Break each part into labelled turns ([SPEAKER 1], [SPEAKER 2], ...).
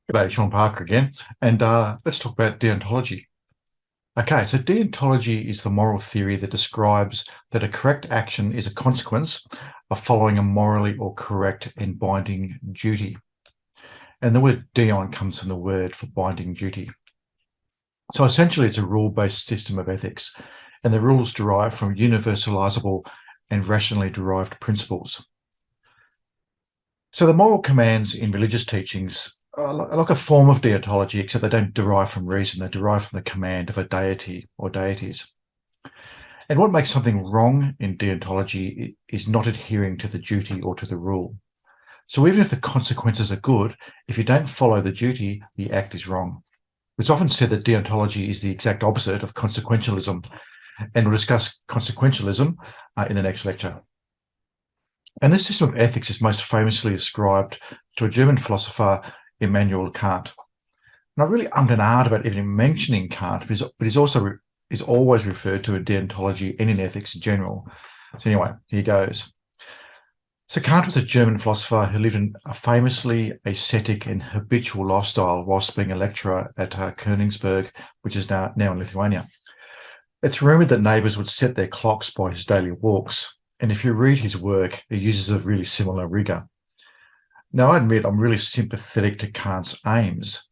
[SPEAKER 1] G'day, Sean Parker again, and let's talk about deontology. Okay, so deontology is the moral theory that describes that a correct action is a consequence of following a morally or correct and binding duty. And the word deon comes from the word for binding duty. So essentially, it's a rule-based system of ethics, and the rules derive from universalizable and rationally derived principles. So the moral commands in religious teachings are like a form of deontology, except they don't derive from reason. They derive from the command of a deity or deities. And what makes something wrong in deontology is not adhering to the duty or to the rule. So even if the consequences are good, if you don't follow the duty, the act is wrong. It's often said that deontology is the exact opposite of consequentialism, and we'll discuss consequentialism in the next lecture. And this system of ethics is most famously ascribed to a German philosopher, Immanuel Kant. And I really ummed and ahed about even mentioning Kant, but he's also is always referred to in deontology and in ethics in general. So anyway, here goes. So Kant was a German philosopher who lived in a famously ascetic and habitual lifestyle whilst being a lecturer at Königsberg, which is now in Lithuania. It's rumoured that neighbours would set their clocks by his daily walks, and if you read his work, he uses a really similar rigour. Now, I admit I'm really sympathetic to Kant's aims.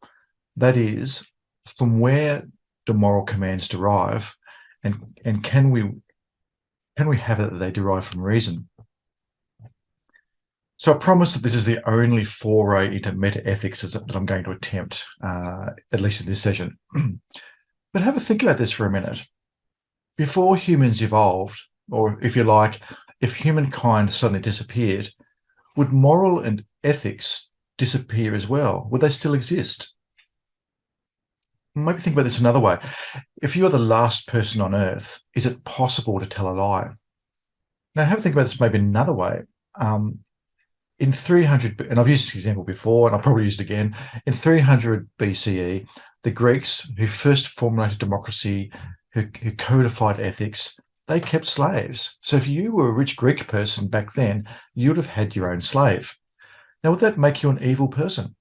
[SPEAKER 1] That is, from where do moral commands derive, and can we have it that they derive from reason? So I promise that this is the only foray into meta-ethics that I'm going to attempt, at least in this session. But have a think about this for a minute. Before humans evolved, or if you like, if humankind suddenly disappeared, would moral and ethics disappear as well? Would they still exist? Maybe think about this another way. If you are the last person on Earth, is it possible to tell a lie? Now, have a think about this maybe another way. In 300, and I've used this example before, and I'll probably use it again, in 300 BCE, the Greeks who first formulated democracy, who codified ethics, they kept slaves. So if you were a rich Greek person back then, you would have had your own slave. Now, would that make you an evil person?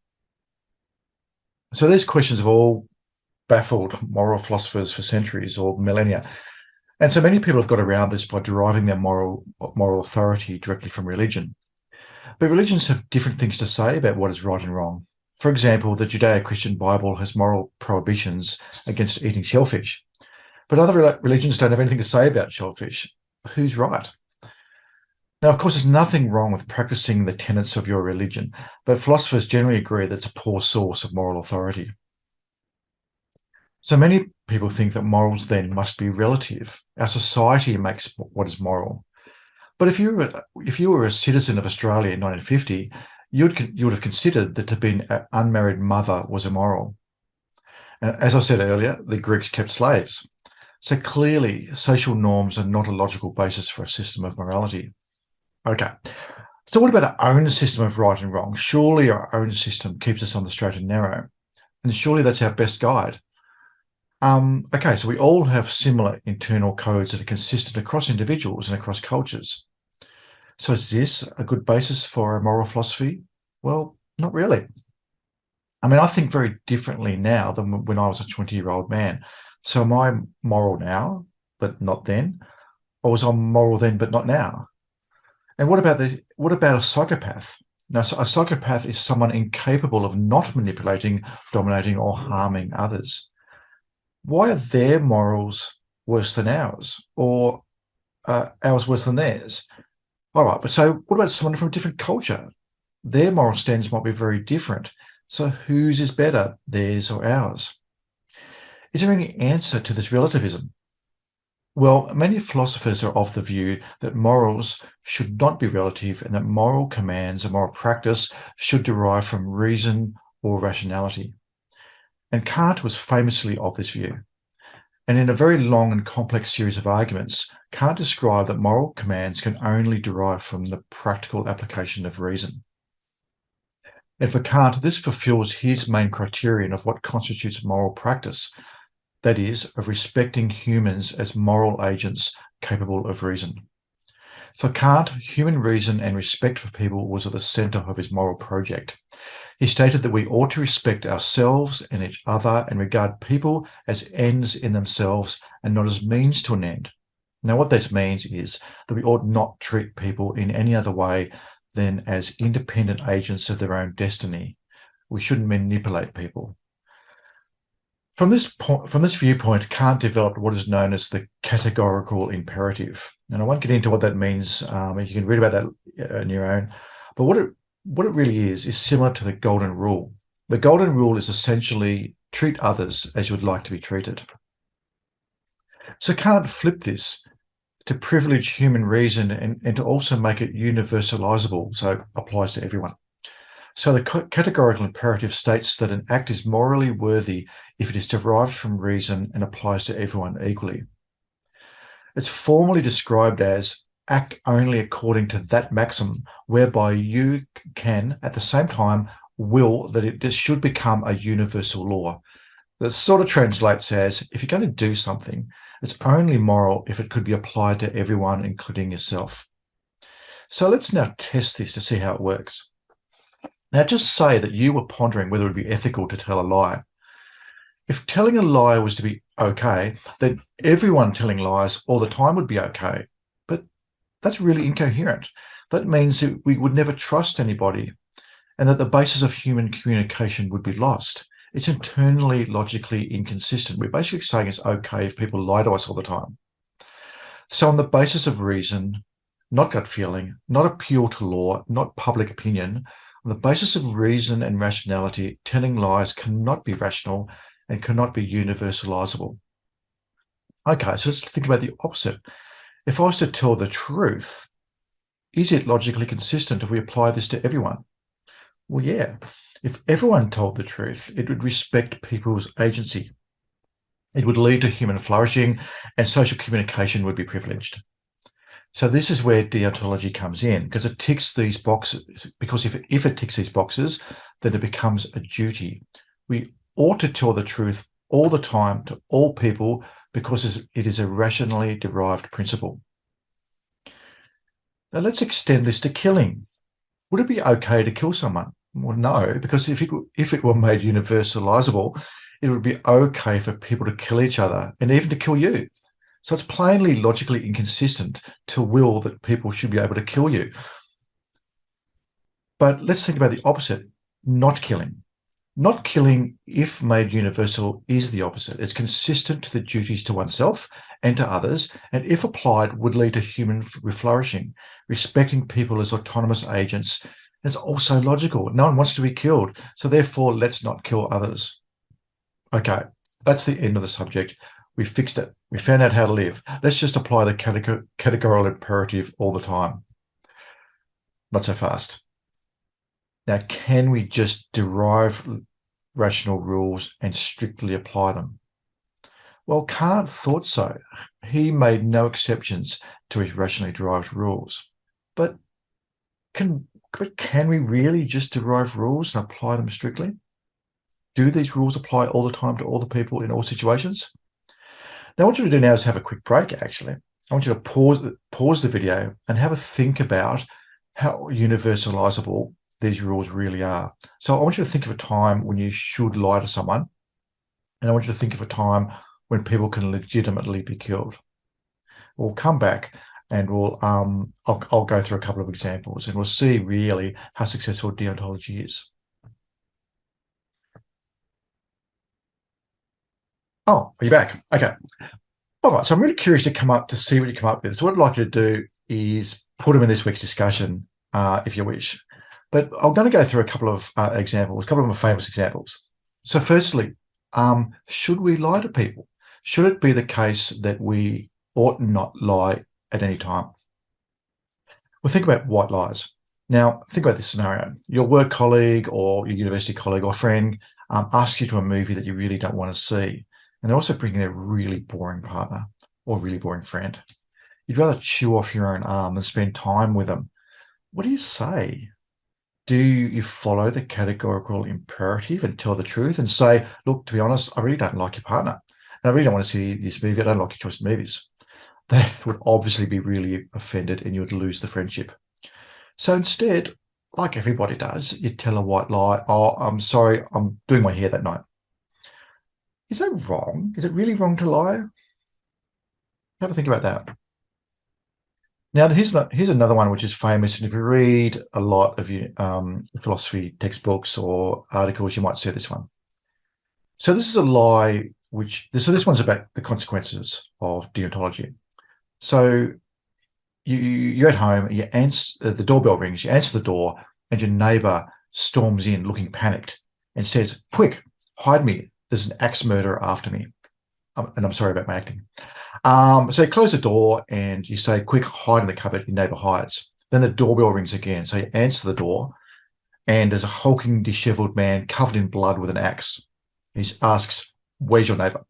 [SPEAKER 1] So these questions have all baffled moral philosophers for centuries or millennia. And so many people have got around this by deriving their moral authority directly from religion. But religions have different things to say about what is right and wrong. For example, the Judeo-Christian Bible has moral prohibitions against eating shellfish. But other religions don't have anything to say about shellfish. Who's right? Now, of course, there's nothing wrong with practicing the tenets of your religion, but philosophers generally agree that it's a poor source of moral authority. So many people think that morals then must be relative. Our society makes what is moral. But if you were a citizen of Australia in 1950, you would have considered that to be an unmarried mother was immoral. And as I said earlier, the Greeks kept slaves. So clearly, social norms are not a logical basis for a system of morality. Okay, so what about our own system of right and wrong? Surely our own system keeps us on the straight and narrow, and surely that's our best guide. Okay, so we all have similar internal codes that are consistent across individuals and across cultures. So is this a good basis for a moral philosophy? Well, not really. I mean, I think very differently now than when I was a 20-year-old man. So am I moral now, but not then? Or was I moral then, but not now? And what about a psychopath? Now, so a psychopath is someone incapable of not manipulating, dominating, or harming others. Why are their morals worse than ours, or ours worse than theirs? All right, but so what about someone from a different culture? Their moral standards might be very different. So whose is better, theirs or ours? Is there any answer to this relativism? Well, many philosophers are of the view that morals should not be relative and that moral commands and moral practice should derive from reason or rationality. And Kant was famously of this view. And in a very long and complex series of arguments, Kant described that moral commands can only derive from the practical application of reason. And for Kant, this fulfills his main criterion of what constitutes moral practice, that is, of respecting humans as moral agents capable of reason. For Kant, human reason and respect for people was at the centre of his moral project. He stated that we ought to respect ourselves and each other and regard people as ends in themselves and not as means to an end. Now, what this means is that we ought not treat people in any other way than as independent agents of their own destiny. We shouldn't manipulate people. From this viewpoint, Kant developed what is known as the categorical imperative. And I won't get into what that means. You can read about that on your own. But what it really is similar to the golden rule. The golden rule is essentially treat others as you would like to be treated. So Kant flipped this to privilege human reason and to also make it universalizable, so it applies to everyone. So the categorical imperative states that an act is morally worthy if it is derived from reason and applies to everyone equally. It's formally described as act only according to that maxim whereby you can, at the same time, will that it should become a universal law. That sort of translates as, if you're going to do something, it's only moral if it could be applied to everyone, including yourself. So let's now test this to see how it works. Now, just say that you were pondering whether it would be ethical to tell a lie. If telling a lie was to be okay, then everyone telling lies all the time would be okay. But that's really incoherent. That means that we would never trust anybody and that the basis of human communication would be lost. It's internally logically inconsistent. We're basically saying it's okay if people lie to us all the time. So on the basis of reason, not gut feeling, not appeal to law, not public opinion, on the basis of reason and rationality, telling lies cannot be rational and cannot be universalizable. Okay, so let's think about the opposite. If I was to tell the truth, is it logically consistent if we apply this to everyone? Well, yeah. If everyone told the truth, it would respect people's agency. It would lead to human flourishing and social communication would be privileged. So this is where deontology comes in, because it ticks these boxes. Because if it ticks these boxes, then it becomes a duty. We ought to tell the truth all the time to all people because it is a rationally derived principle. Now let's extend this to killing. Would it be okay to kill someone? Well, no, because if it were made universalizable, it would be okay for people to kill each other and even to kill you. So it's plainly logically inconsistent to will that people should be able to kill you. But let's think about the opposite, not killing. Not killing, if made universal, is the opposite. It's consistent to the duties to oneself and to others, and if applied, would lead to human flourishing, respecting people as autonomous agents. It's also logical. No one wants to be killed, so therefore let's not kill others. Okay, that's the end of the subject. We fixed it. We found out how to live. Let's just apply the categorical imperative all the time. Not so fast. Now, can we just derive rational rules and strictly apply them? Well, Kant thought so. He made no exceptions to his rationally derived rules. But can we really just derive rules and apply them strictly? Do these rules apply all the time to all the people in all situations? Now, what I want you to do now is have a quick break, actually. I want you to pause the video and have a think about how universalizable these rules really are. So I want you to think of a time when you should lie to someone, and I want you to think of a time when people can legitimately be killed. We'll come back and I'll go through a couple of examples and we'll see really how successful deontology is. Oh, are you back? Okay. All right. So I'm really curious to see what you come up with. So what I'd like you to do is put them in this week's discussion, if you wish. But I'm going to go through a couple of examples, a couple of my famous examples. So firstly, should we lie to people? Should it be the case that we ought not lie at any time? Well, think about white lies. Now, think about this scenario. Your work colleague or your university colleague or friend asks you to a movie that you really don't want to see. And they're also bringing their really boring partner or really boring friend. You'd rather chew off your own arm than spend time with them. What do you say? Do you follow the categorical imperative and tell the truth and say, look, to be honest, I really don't like your partner. And I really don't want to see this movie. I don't like your choice of movies. They would obviously be really offended and you would lose the friendship. So instead, like everybody does, you tell a white lie. Oh, I'm sorry, I'm doing my hair that night. Is that wrong? Is it really wrong to lie? Have a think about that. Now, here's another one which is famous, and if you read a lot of philosophy textbooks or articles, you might see this one. So this is a lie so this one's about the consequences of deontology. So you're at home, you answer the doorbell rings, you answer the door, and your neighbour storms in looking panicked and says, "Quick, hide me! There's an axe murderer after me." And I'm sorry about my acting. So you close the door and you say, "Quick, hide in the cupboard." Your neighbour hides. Then the doorbell rings again. So you answer the door, and there's a hulking, dishevelled man covered in blood with an axe. He asks, "Where's your neighbour?"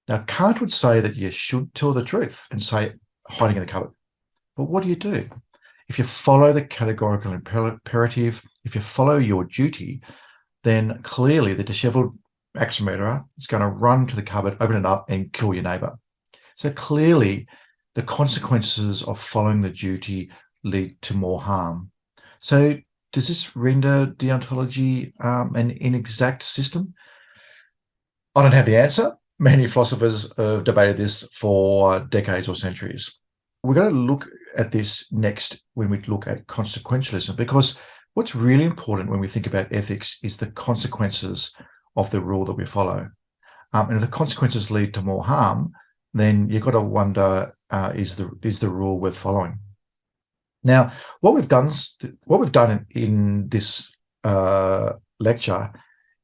[SPEAKER 1] Now, Kant would say that you should tell the truth and say, "Hiding in the cupboard." But what do? If you follow the categorical imperative, if you follow your duty, then clearly the dishevelled axe murderer is going to run to the cupboard, open it up, and kill your neighbour. So clearly, the consequences of following the duty lead to more harm. So does this render deontology an inexact system? I don't have the answer. Many philosophers have debated this for decades or centuries. We're going to look at this next when we look at consequentialism, because what's really important when we think about ethics is the consequences of the rule that we follow. And if the consequences lead to more harm, then you've got to wonder, is the rule worth following? Now, what we've done in this lecture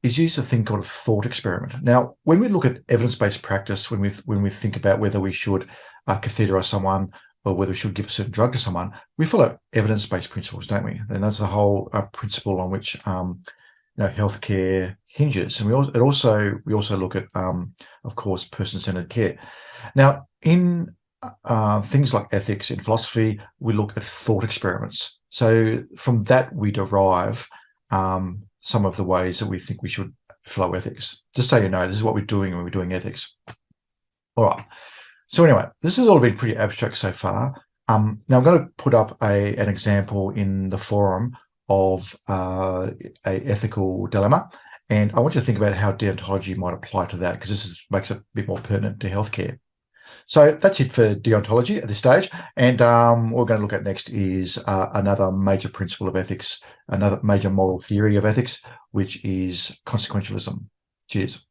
[SPEAKER 1] is use a thing called a thought experiment. Now, when we look at evidence-based practice, when we think about whether we should catheterize someone or whether we should give a certain drug to someone, we follow evidence-based principles, don't we? And that's the whole principle on which healthcare hinges. And we also look at, of course, person-centered care. Now, in things like ethics in philosophy, we look at thought experiments. So from that, we derive some of the ways that we think we should follow ethics. Just so you know, this is what we're doing when we're doing ethics. All right. So anyway, this has all been pretty abstract so far. Now I'm going to put up an example in the forum of a ethical dilemma, and I want you to think about how deontology might apply to that, because this makes it a bit more pertinent to healthcare. So that's it for deontology at this stage. And what we're going to look at next is another major principle of ethics, another major moral theory of ethics, which is consequentialism. Cheers.